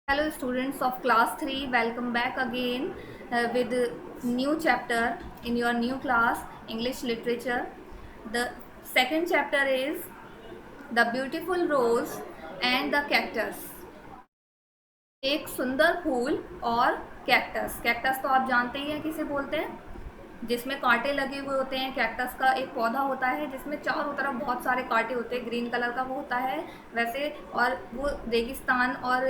Hello students of class 3, welcome back again with new chapter in your new class English literature. The second chapter is The Beautiful Rose and the Cactus. एक सुंदर फूल और cactus. Cactus तो आप जानते ही हैं किसे बोलते हैं, जिसमें कांटे लगे हुए होते हैं। कैक्टस का एक पौधा होता है जिसमें चारों तरफ बहुत सारे कांटे होते हैं, ग्रीन कलर का वो होता है वैसे, और वो रेगिस्तान और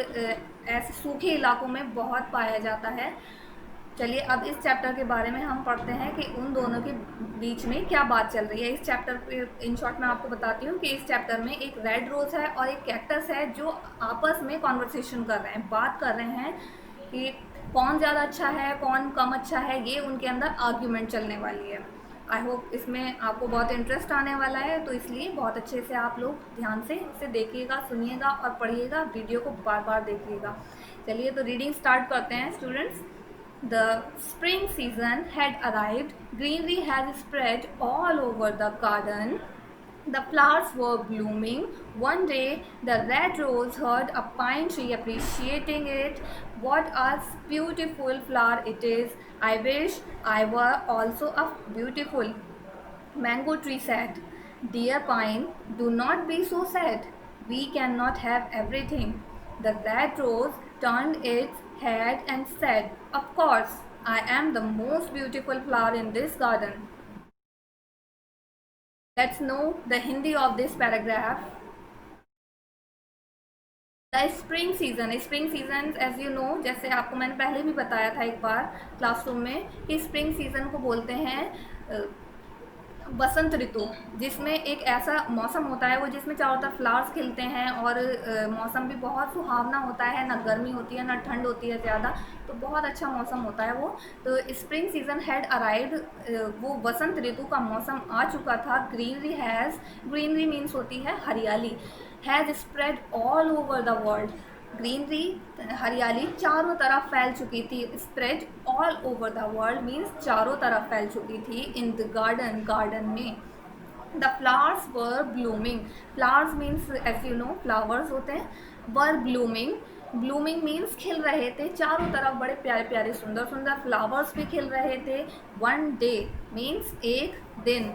ऐसे सूखे इलाकों में बहुत पाया जाता है। चलिए अब इस चैप्टर के बारे में हम पढ़ते हैं कि उन दोनों के बीच में क्या बात चल रही है। इस चैप्टर इन शॉर्ट मैं आपको बताती हूँ कि इस चैप्टर में एक रेड रोज है और एक कैक्टस है जो आपस में कॉन्वर्सेशन कर रहे हैं, बात कर रहे हैं कि कौन ज़्यादा अच्छा है कौन कम अच्छा है। ये उनके अंदर आर्ग्यूमेंट चलने वाली है। आई होप इसमें आपको बहुत इंटरेस्ट आने वाला है, तो इसलिए बहुत अच्छे से आप लोग ध्यान से इसे देखिएगा, सुनिएगा और पढ़िएगा, वीडियो को बार बार देखिएगा। चलिए तो रीडिंग स्टार्ट करते हैं students. The spring season had arrived. Greenery had spread all over the garden. The flowers were blooming. One day, the red rose heard a pine tree appreciating it. What a beautiful flower it is! I wish I were also a beautiful. Mango tree said, Dear pine, do not be so sad. We cannot have everything. The red rose turned its head and said, Of course, I am the most beautiful flower in this garden. Let's know the Hindi of this paragraph. The spring season as you know, जैसे आपको मैंने पहले भी बताया था एक बार classroom में कि स्प्रिंग सीजन को बोलते हैं बसंत ऋतु, जिसमें एक ऐसा मौसम होता है वो जिसमें चारों तरफ फ्लावर्स खिलते हैं और मौसम भी बहुत सुहावना होता है, ना गर्मी होती है ना ठंड होती है ज़्यादा, तो बहुत अच्छा मौसम होता है वो। तो स्प्रिंग सीजन हैड अराइव्ड, वो बसंत ऋतु का मौसम आ चुका था। ग्रीनरी मीन्स होती है हरियाली। Has spread all over the world, greenery हरियाली चारों तरफ फैल चुकी थी। Spread all over the world means चारों तरफ फैल चुकी थी। इन द गार्डन में। The flowers were blooming, flowers means as you know flowers होते हैं। वर ब्लूमिंग मीन्स खिल रहे थे चारों तरफ, बड़े प्यारे प्यारे सुंदर सुंदर फ्लावर्स भी खिल रहे थे। वन डे मीन्स एक दिन।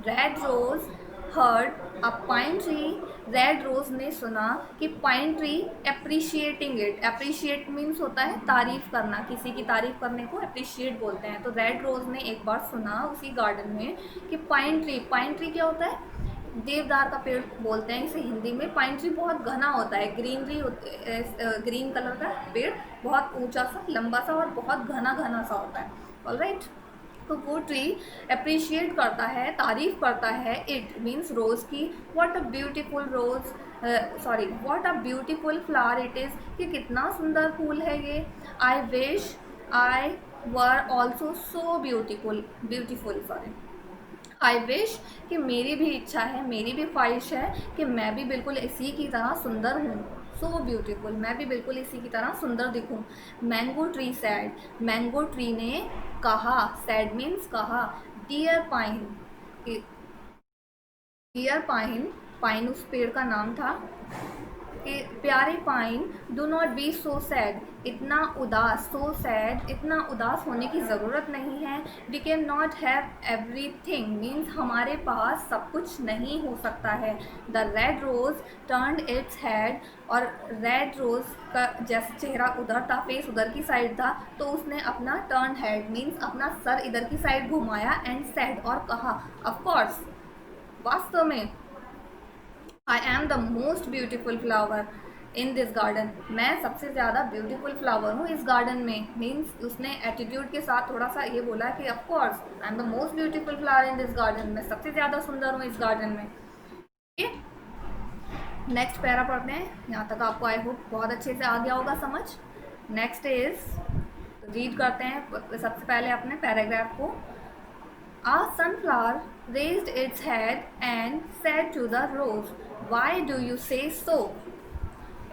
Red rose heard a pine tree, red rose ने सुना कि pine tree appreciating it, appreciate means होता है तारीफ करना, किसी की तारीफ करने को अप्रिशिएट बोलते हैं। तो रेड रोज ने एक बार सुना उसी गार्डन में कि पाइन ट्री क्या होता है, देवदार का पेड़ बोलते हैं इसे हिंदी में। पाइन ट्री बहुत घना होता है, ग्रीन कलर का पेड़, बहुत ऊंचा सा लंबा सा और बहुत घना घना सा होता है। ऑलराइट, तो वो ट्री अप्रिशिएट करता है, तारीफ करता है। इट मीन्स रोज़ की। What a beautiful flower it is, कि कितना सुंदर फूल है ये। I wish I were also so beautiful I wish, कि मेरी भी इच्छा है, मेरी भी ख्वाहिश है कि मैं भी बिल्कुल इसी की तरह सुंदर हूँ। सो ब्यूटीफुल, मैं भी बिल्कुल इसी की तरह सुंदर दिखूँ। Mango tree said, mango tree ने कहा, सैड मीन्स कहा। डियर पाइन, पाइन उस पेड़ का नाम था कि प्यारे pine, do not be so sad, इतना उदास, सो सैड, इतना उदास होने की ज़रूरत नहीं है। We can not have everything means हमारे पास सब कुछ नहीं हो सकता है। The red rose turned its head, और रेड रोज का जैसे चेहरा उधर था, फेस उधर की साइड था, तो उसने अपना टर्न हेड मीन्स अपना सर इधर की साइड घुमाया एंड सैड, और कहा ऑफ कोर्स, वास्तव में, I am the most beautiful flower in this garden, मैं सबसे ज़्यादा ब्यूटीफुल फ्लावर हूँ इस गार्डन में। मीन्स उसने एटीट्यूड के साथ थोड़ा सा ये बोला कि of course I am the most beautiful flower in this garden, मैं सबसे ज़्यादा सुंदर हूँ इस गार्डन में। ठीक है, नेक्स्ट पैरा पढ़ते हैं। यहाँ तक आपको आई होप बहुत अच्छे से आ गया होगा समझ। नेक्स्ट इज, रीड करते हैं सबसे पहले अपने पैराग्राफ को। A sunflower raised its head and said to the rose, Why do you say so?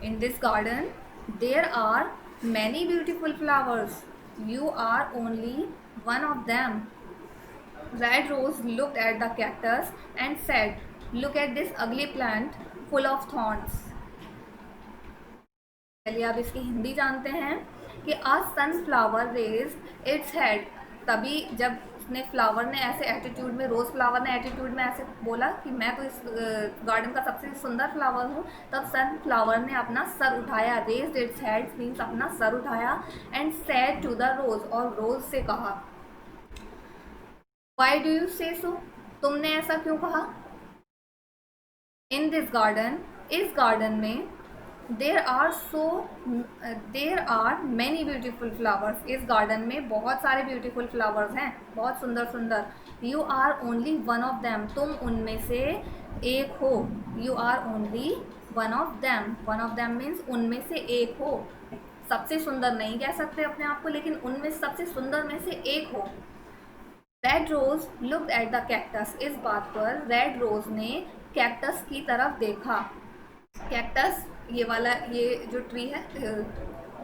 In this garden, there are many beautiful flowers. You are only one of them. Red Rose looked at the cactus and said, Look at this ugly plant full of thorns. चलिए अब इसकी हिंदी जानते हैं कि आ sunflower raise its head. तभी जब उसने flower ने ऐसे एटीट्यूड में, रोज़ फ्लावर ने एटीट्यूड में ऐसे बोला कि मैं तो इस गार्डन का सबसे सुंदर फ्लावर हूँ, तब सनफ्लावर ने अपना सर उठाया, रेज्ड इट्स हेड मीन्स अपना सर उठाया, एंड सेड टू द रोज, और रोज से कहा, वाई डू यू से सो, तुमने ऐसा क्यों कहा। इन दिस गार्डन, इस गार्डन में, there are many beautiful flowers, इस गार्डन में बहुत सारे ब्यूटीफुल फ्लावर्स हैं, बहुत सुंदर सुंदर। You are only one of them, तुम उनमें से एक हो। You are only one of them, one of them means उनमें से एक हो। सबसे सुंदर नहीं कह सकते अपने आप को, लेकिन उनमें सबसे सुंदर में से एक हो। Red rose looked at the cactus, इस बात पर रेड रोज ने कैक्टस की तरफ देखा। कैक्टस ये वाला, ये जो ट्री है,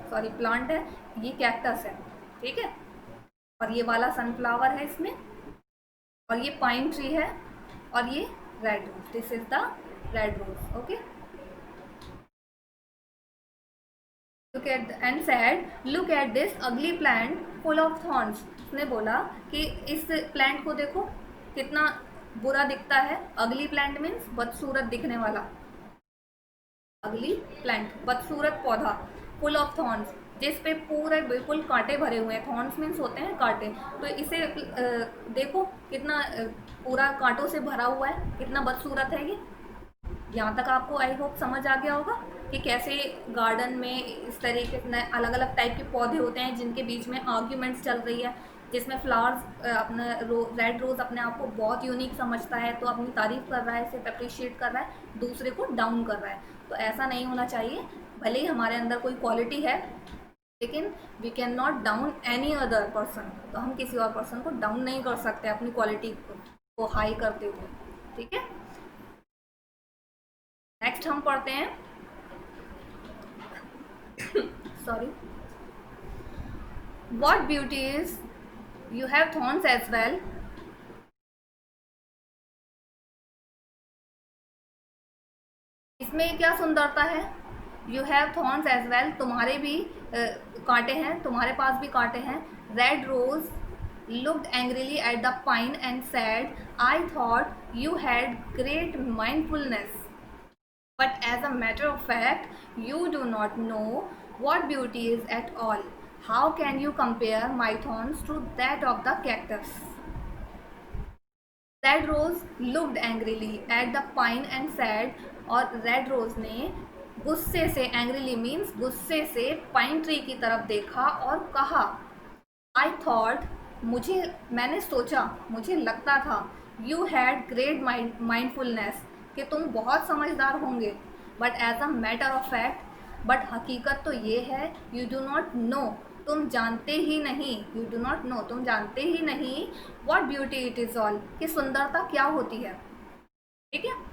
सॉरी प्लांट है, ये कैक्टस है, ठीक है। और ये वाला सनफ्लावर है इसमें, और ये पाइन ट्री है, और ये red rose, this is the red rose, okay. Look at and said, look at this ugly plant full of thorns, उसने बोला कि इस प्लांट को देखो कितना बुरा दिखता है। अगली प्लांट मीन्स बदसूरत दिखने वाला, अगली प्लांट बदसूरत पौधा, फुल ऑफ थॉर्न्स जिस पे पूरे बिल्कुल कांटे भरे हुए हैं। थॉर्न्स मीन्स होते हैं कांटे, तो इसे देखो कितना पूरा कांटों से भरा हुआ है, कितना बदसूरत है ये। यहाँ तक आपको आई होप समझ आ गया होगा कि कैसे गार्डन में इस तरीके से अलग अलग टाइप के पौधे होते हैं जिनके बीच में आर्ग्यूमेंट्स चल रही है, जिसमें फ्लावर्स अपना रेड रोज अपने आप को बहुत यूनिक समझता है, तो अपनी तारीफ कर रहा है, इसे अप्रिशिएट कर रहा है, दूसरे को डाउन कर रहा है। तो ऐसा नहीं होना चाहिए। भले ही हमारे अंदर कोई क्वालिटी है, लेकिन we can not down any other person, तो हम किसी और पर्सन को डाउन नहीं कर सकते अपनी क्वालिटी को हाई करते हुए, ठीक है। नेक्स्ट हम पढ़ते हैं, sorry, what beauty is, you have thorns as well, इसमें क्या सुंदरता है। You have thorns as well, तुम्हारे भी कांटे हैं, तुम्हारे पास भी कांटे हैं। Red rose looked angrily at the pine and said, I thought you had great mindfulness, but as a matter of fact, you do not know what beauty is at all. How can you compare my thorns to that of the cactus? Red Rose looked angrily at the pine and said, और red rose ने गुस्से से, angrily means गुस्से से, pine tree की तरफ देखा और कहा, आई थॉट, मैंने सोचा, मुझे लगता था, यू हैड ग्रेट माइंडफुलनेस, कि तुम बहुत समझदार होंगे, but as a matter of fact, but हकीकत तो ये है, यू डू नॉट नो, तुम जानते ही नहीं, यू डू नॉट नो, तुम जानते ही नहीं, what beauty it is all, कि सुंदरता क्या होती है, ठीक है।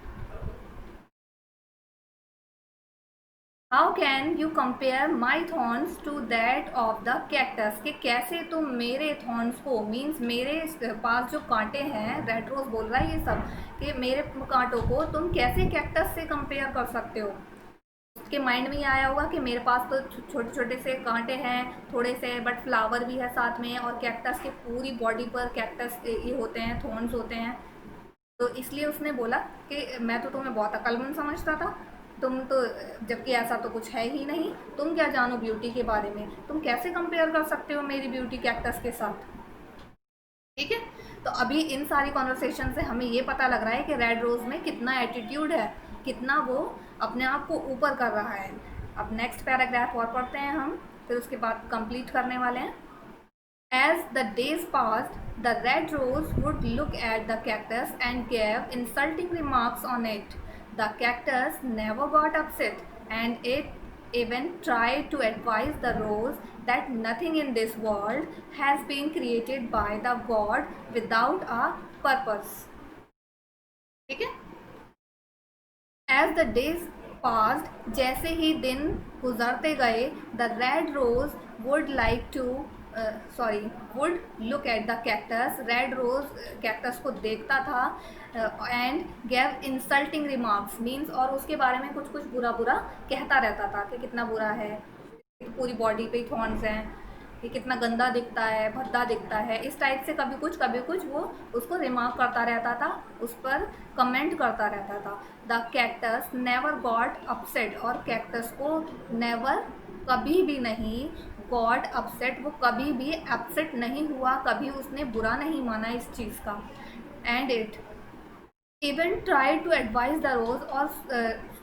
How can you compare my thorns to that of the cactus, कि कैसे तुम मेरे थॉर्न्स को, मीन्स मेरे पास जो कांटे हैं, रेड रोज बोल रहा है ये सब, कि मेरे कांटों को तुम कैसे कैक्टस से कंपेयर कर सकते हो। उसके माइंड में ये आया होगा कि मेरे पास तो छोटे छोटे से कांटे हैं, थोड़े से, बट फ्लावर भी है साथ में, और कैक्टस के पूरी बॉडी पर कैक्टस ये होते हैं, थॉर्न्स होते हैं। तो इसलिए उसने बोला कि मैं तो तुम्हें बहुत अक्लमंद समझता था, तुम तो, जबकि ऐसा तो कुछ है ही नहीं, तुम क्या जानो ब्यूटी के बारे में, तुम कैसे कंपेयर कर सकते हो मेरी ब्यूटी कैक्टस के साथ, ठीक है। तो अभी इन सारी कॉन्वर्सेशन से हमें ये पता लग रहा है कि रेड रोज में कितना एटीट्यूड है, कितना वो अपने आप को ऊपर कर रहा है। अब नेक्स्ट पैराग्राफ और पढ़ते हैं हम, फिर उसके बाद कंप्लीट करने वाले हैं। As the days passed, the red rose would look at the cactus and give insulting remarks on it. The cactus never got upset, and it even tried to advise the rose that nothing in this world has been created by the God without a purpose. ठीक है। As the days passed, जैसे ही दिन गुजरते गए, the red rose would like to sorry would look at the cactus, red rose cactus को देखता था and gave insulting remarks means, और उसके बारे में कुछ कुछ बुरा बुरा कहता रहता था कि कितना बुरा है, पूरी बॉडी पे थॉर्न्स हैं, कि कितना गंदा दिखता है, भद्दा दिखता है, इस टाइप से कभी कुछ वो उसको रिमार्क करता रहता था, उस पर कमेंट करता रहता था। The cactus never got upset, और कैक्टस को नेवर कभी भी नहीं, गॉड अपसेट वो कभी भी अपसेट नहीं हुआ, कभी उसने बुरा नहीं माना इस चीज़ का। And it even try to advise the rose, और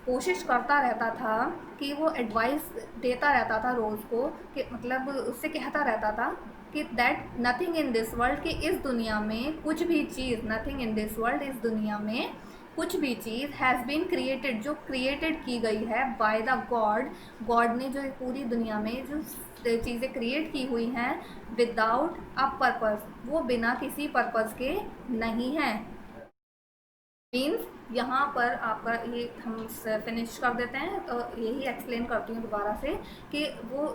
कोशिश करता रहता था कि वो एडवाइस देता रहता था रोज़ को, कि मतलब उससे कहता रहता था कि that nothing in this world, कि इस दुनिया में कुछ भी चीज़, नथिंग इन दिस वर्ल्ड, इस दुनिया में कुछ भी चीज़ हैज़ बीन क्रिएटेड, जो क्रिएटेड की गई है बाय द गॉड, गॉड ने जो पूरी दुनिया में जो चीज़ें क्रिएट की हुई हैं विदाउट अ पर्पस, वो बिना किसी पर्पस के नहीं हैं। मीन्स यहाँ पर आपका ये हम फिनिश कर देते हैं, तो यही एक्सप्लेन करती हूँ दोबारा से कि वो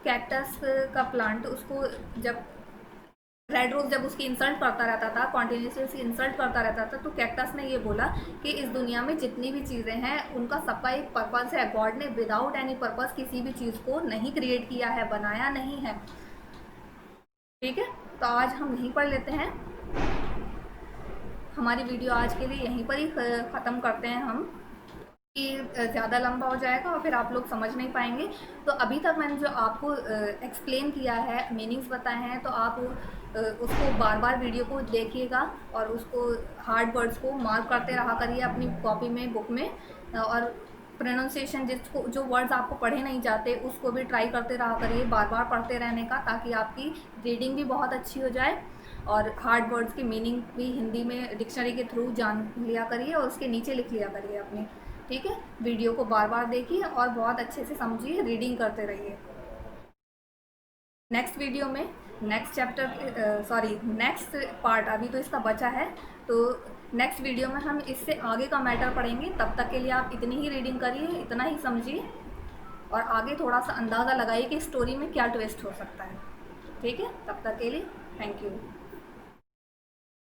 कैक्टस का प्लांट उसको जब रेड रोज जब उसकी इंसल्ट करता रहता था, कॉन्टीन्यूसली उसकी इंसल्ट करता रहता था, तो कैक्टस ने ये बोला कि इस दुनिया में जितनी भी चीज़ें हैं उनका सबका एक पर्पस है, गॉड ने विदाउट एनी पर्पस किसी भी चीज़ को नहीं क्रिएट किया है, बनाया नहीं है। ठीक है, तो आज हम यहीं पर लेते हैं, हमारी वीडियो आज के लिए यहीं पर ही ख़त्म करते हैं हम, कि ज़्यादा लंबा हो जाएगा और फिर आप लोग समझ नहीं पाएंगे। तो अभी तक मैंने जो आपको एक्सप्लेन किया है, मीनिंग्स बताए हैं, तो आप उसको बार बार वीडियो को देखिएगा और उसको हार्ड वर्ड्स को मार्क करते रहा करिए अपनी कॉपी में, बुक में, और प्रोनाउंसिएशन जिसको जो वर्ड्स आपको पढ़े नहीं जाते उसको भी ट्राई करते रहा करिए, बार बार पढ़ते रहने का, ताकि आपकी रीडिंग भी बहुत अच्छी हो जाए और हार्ड वर्ड्स की मीनिंग भी हिंदी में डिक्शनरी के थ्रू जान लिया करिए और उसके नीचे लिख लिया करिए अपनी। ठीक है, वीडियो को बार बार देखिए और बहुत अच्छे से समझिए, रीडिंग करते रहिए। नेक्स्ट वीडियो में नेक्स्ट चैप्टर नेक्स्ट पार्ट अभी तो इसका बचा है, तो नेक्स्ट वीडियो में हम इससे आगे का मैटर पढ़ेंगे। तब तक के लिए आप इतनी ही रीडिंग करिए, इतना ही समझिए और आगे थोड़ा सा अंदाज़ा लगाइए कि स्टोरी में क्या ट्विस्ट हो सकता है। ठीक है, तब तक के लिए थैंक यू।